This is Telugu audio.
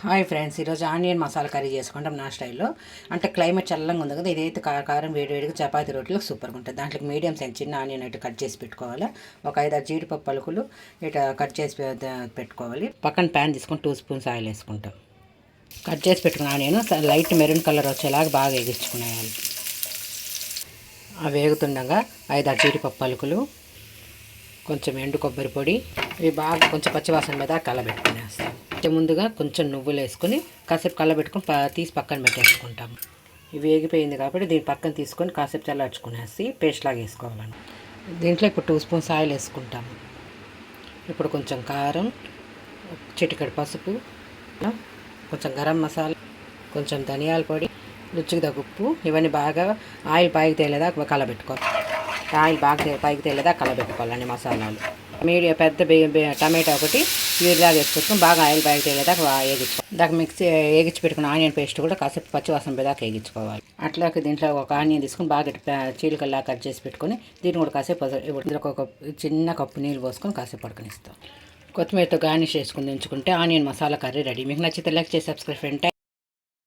హాయ్ ఫ్రెండ్స్, ఈరోజు ఆనియన్ మసాలా కర్రీ చేసుకుంటాం నా స్టైల్లో. అంటే క్లైమేట్ చల్లంగా ఉంది కదా, ఇదైతే కారం వేడివేడిగా చపాతీ రోటీలో సూపర్గా ఉంటుంది. దాంట్లోకి మీడియం సైజ్ చిన్న ఆనియన్ అయితే కట్ చేసి పెట్టుకోవాలి. ఒక 5-6 జీడిపప్పు పలుకులు ఇట్లా కట్ చేసి పెట్టుకోవాలి. పక్కన ప్యాన్ తీసుకొని 2 స్పూన్స్ ఆయిల్ వేసుకుంటాం. కట్ చేసి పెట్టుకున్న ఆనియన్ లైట్ మెరూన్ కలర్ వచ్చేలాగా బాగా వేగించుకునేయాలి. అవి వేగుతుండగా 5-6 జీడిపప్పు పలుకులు, కొంచెం ఎండు కొబ్బరి పొడి, ఇవి బాగా కొంచెం పచ్చివాసన మీద కలబెట్టుకునేస్తాం. ముందుగా కొంచెం నువ్వులు వేసుకొని కాసేపు కలబెట్టుకొని తీసి పక్కన పెట్టేసుకుంటాం. ఇవి వేగిపోయింది కాబట్టి దీని పక్కన తీసుకొని కాసేపు చల్లార్చుకునేసి పేస్ట్ లాగా వేసుకోవాలండి. దీంట్లో ఇప్పుడు 2 స్పూన్స్ ఆయిల్ వేసుకుంటాము. ఇప్పుడు కొంచెం కారం, చిటికెడు పసుపు, కొంచెం గరం మసాలా, కొంచెం ధనియాల పొడి, రుచికి తగ్గ ఉప్పు, ఇవన్నీ బాగా ఆయిల్ పైకి తేలేదా కలబెట్టుకోవాలి. ఆయిల్ బాగా పైకి తేలేదా కలబెట్టుకోవాలండి మసాలాలు. మీడియం పెద్ద టమాటా ఒకటి వీడిలాగా వేసుకొచ్చుకొని బాగా ఆయిల్ బయట తేలేదా వేగించుకోవాలి. దాకా మిక్సీ వేగించి పెట్టుకున్న ఆనియన్ పేస్ట్ కూడా కాసేపు పచ్చివాసన దాకా వేగించుకోవాలి. అట్లాగే దీంట్లో ఒక ఆనియన్ తీసుకొని బాగా చీలికల్లా కట్ చేసి పెట్టుకొని దీన్ని కూడా కాసేపు ఒక చిన్న కప్పు నీళ్ళు పోసుకొని కాసేపు పడుకొనిస్తాం. కొత్తిమీరతో గార్నిష్ చేసుకుని దించుకుంటే ఆనియన్ మసాలా కర్రీ రెడీ. మీకు నచ్చితే లైక్ చేసి సబ్స్క్రైబ్ ఫ్రెండ్.